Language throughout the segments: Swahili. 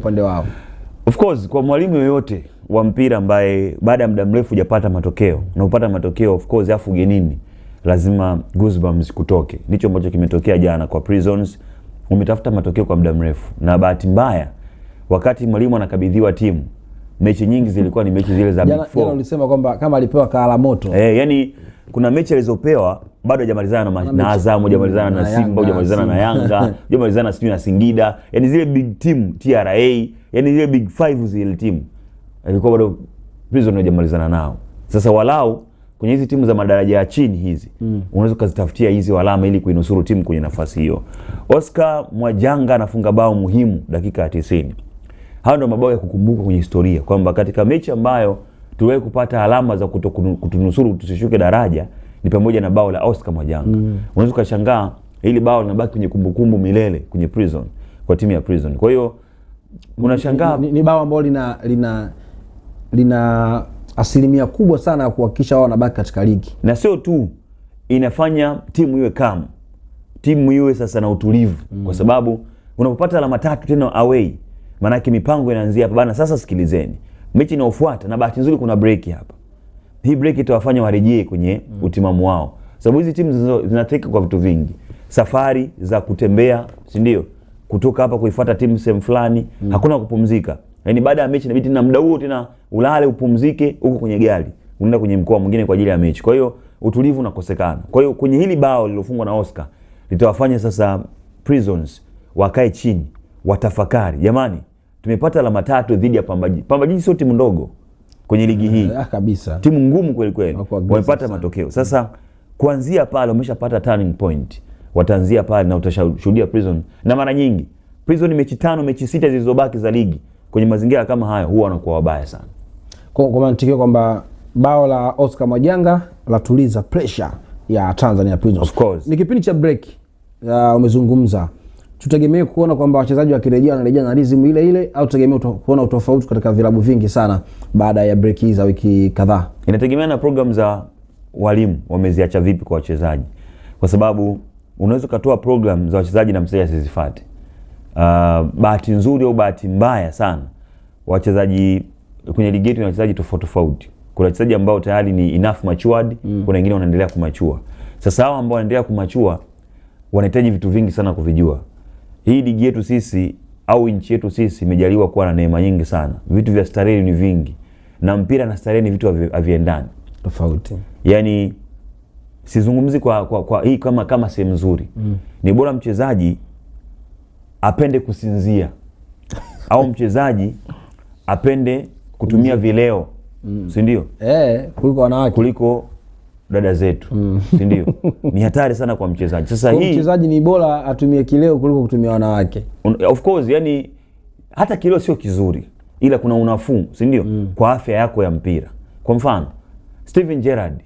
upande wao. Of course kwa mwalimu yoyote wa mpira ambaye baada ya muda mrefu hujapata matokeo na upata matokeo of course afu ugenini, lazima goosebumps kutoke. Ndicho ambacho kimetokea jana kwa Prisons. Umetafuta matokeo kwa muda mrefu na bahati mbaya wakati mwalimu anakabidhiwa timu, mechi nyingi zilikuwa ni mechi zile za Big Four. Jana ulisema kwamba kama alipewa kaala moto. Yani kuna mechi alizopewa bado hajamalizana na Azam, hajamalizana na Simba, hajamalizana na Yanga, hajamalizana na Singida. Yani zile big team TRA, yani zile big 5 zile team alikuwa bado Prison hajamalizana nao. Sasa walau kwenye hizi timu za madaraja ya chini hizi unaweza kuzitafutia hizi alama ili kuinusuru timu kwenye nafasi hiyo. Oscar Mwajanga anafunga bao muhimu dakika ya 90. Hao ndio mabao ya kukumbuka kwenye historia kwamba katika mechi ambayo tuliwahi kupata alama za kutunusuru tusishuke daraja ni pamoja na bao la Oscar Mwajanga. Unaweza kushangaa hili bao linabaki kwenye kumbukumbu milele kwenye Prison, kwa timu ya Prison. Kwa hiyo unashangaa ni bao ambalo lina asilimia kubwa sana ya kuhakikisha wao wanabaki katika ligi. Na sio tu inafanya timu iwe calm, timu iwe sasa na utulivu kwa sababu unapopata alama 3 tena away, maana yake mipango inaanzia hapa bana. Sasa sikilizeni, mechi inayofuata, na bahati nzuri kuna break hapa. Hii break itawafanya warejee kwenye utimamu wao, sababu hizi timu zinateka kwa vitu vingi, safari za kutembea, si ndio, kutoka hapa kuifuata timu sehemu fulani, hakuna kupumzika. Yaani baada ya mechi inabidi na muda huo tena ulale upumzike huko kwenye gari, unaenda kwenye mkoa mwingine kwa ajili ya mechi. Kwa hiyo utulivu unakosekana. Kwa hiyo kwenye hili bao lilofungwa na Oscar litawafanya sasa Prisons wakae chini, watafakari, jamani, tumepata alama 3 dhidi ya Pamba Jiji. Pamba Jiji sio timu ndogo kwenye ligi hii. Kabisa. Timu ngumu kweli kweli. Wamepata matokeo. Sasa kuanzia pale wameshapata turning point. Wataanzia pale na utashuhudia Prison. Na mara nyingi Prison mechi 5, mechi 6 zilizobaki za ligi kwenye mazingira kama haya huwa wanakuwa wabaya sana. Kwa mantiki kwamba bao la Oscar Mwajanga la tuliza pressure ya Tanzania Prisons. Of course. Ni kipindi cha break. Umezungumza. Tutegemee kuona kwamba wachezaji wakirejea wanarejea na rhythm ile ile, au tutegemee kuona utofauti katika vilabu vingi sana baada ya break hizi za wiki kadhaa? Inategemea na program za walimu wameziacha vipi kwa wachezaji. Kwa sababu unaweza kutoa program za wachezaji na mchezaji asizifuate. Bahati nzuri au bahati mbaya sana, wachezaji kwenye ligi yetu ni wachezaji tofauti. Kuna wachezaji ambao tayari ni enough matured, kuna wengine wanaendelea kumachua. Sasa hao ambao wanaendelea kumachua wanahitaji vitu vingi sana kuvijua. Hii ligi yetu sisi au nchi yetu sisi imejaliwa kuwa na neema nyingi sana. Vitu vya starehe ni vingi. Na mpira na starehe ni vitu haviendani. Tofauti. Yaani sizungumzi kwa hii kama sehemu nzuri. Ni bora mchezaji apende kusinzia au mchezaji apende kutumia vileo, si ndio? Kuliko wanawake, kuliko dada zetu, si ndio? Ni hatari sana kwa mchezaji. Sasa hii mchezaji ni bora atumie kileo kuliko kutumia wanawake. Of course, yani hata kileo sio kizuri, ila kuna unafuu, si ndio? Kwa afya yako ya mpira. Kwa mfano Steven Gerrard.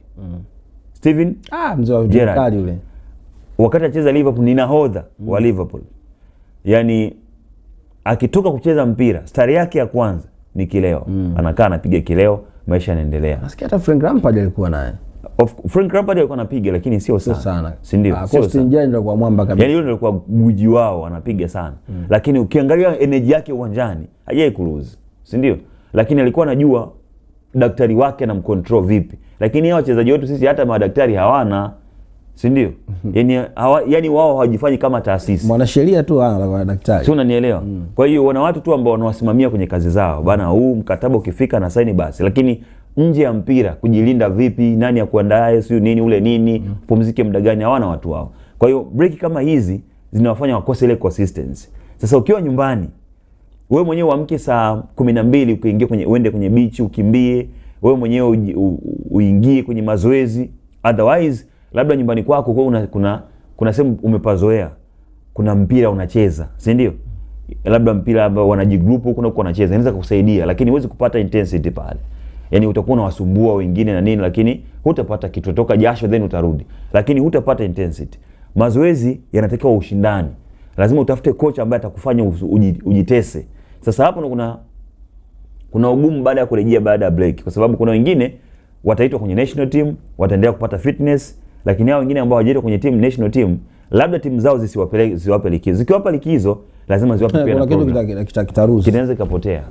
Steven mzee wa Gerrard yule wakati anacheza Liverpool ni nahodha wa Liverpool. Yani akitoka kucheza mpira, stari yake ya kwanza ni kileo. Anakaa anapiga kileo, maisha yanaendelea. Nasikia hata Frank Lampard alikuwa naye. Frank Lampard alikuwa anapiga lakini sio sana. Si ndio? Austin Jane ndio kwa mwamba kabisa. Yaani yule ndio alikuwa gwiji wao, anapiga sana. Lakini ukiangalia energy yake uwanjani, hajai kulose. Si ndio? Lakini alikuwa anajua daktari wake na mcontrol vipi. Lakini hao wachezaji wetu sisi hata madaktari hawana, si ndio? Yaani wao hawajifanyi kama taasisi. Mwanasheria tu ana daktari. Sio, unanielewa? Kwa hiyo wana watu tu ambao wanawasimamia kwenye kazi zao. Bana, huu mkataba ukifika na saini basi. Lakini nje ya mpira kujilinda vipi, nani akuandae, sio nini, ule nini, pumzike muda gani, hawana watu wao. Kwa hiyo break kama hizi zinawafanya wakose ile consistency. Sasa ukiwa nyumbani, wewe mwenyewe uamke saa 12 ukiingia uende kwenye beach ukimbie, wewe mwenyewe uingie kwenye mazoezi. Otherwise labda nyumbani kwako kuna sehemu umepazoea, kuna mpira unacheza, si ndio? Labda mpira ambao wanajigroup huko na wanacheza, inaweza kukusaidia, lakini huwezi kupata intensity pale. Yaani utakuwa unawasumbua wengine na nini, lakini hutapata kitu, toka jasho then utarudi, lakini hutapata intensity. Mazoezi yanatakiwa ushindani. Lazima utafute coach ambaye atakufanya ujitese. Sasa hapo kuna ugumu baada ya kurejea baada ya break, kwa sababu kuna wengine wataitwa kwenye national team, wataendelea kupata fitness, lakini hao wengine ambao hawajaitwa kwenye national team labda timu zao zisiwape likizo. Zikiwapa likizo lazima ziwape pia na kuna kitu kitaruhusu, kinaweza kikapotea.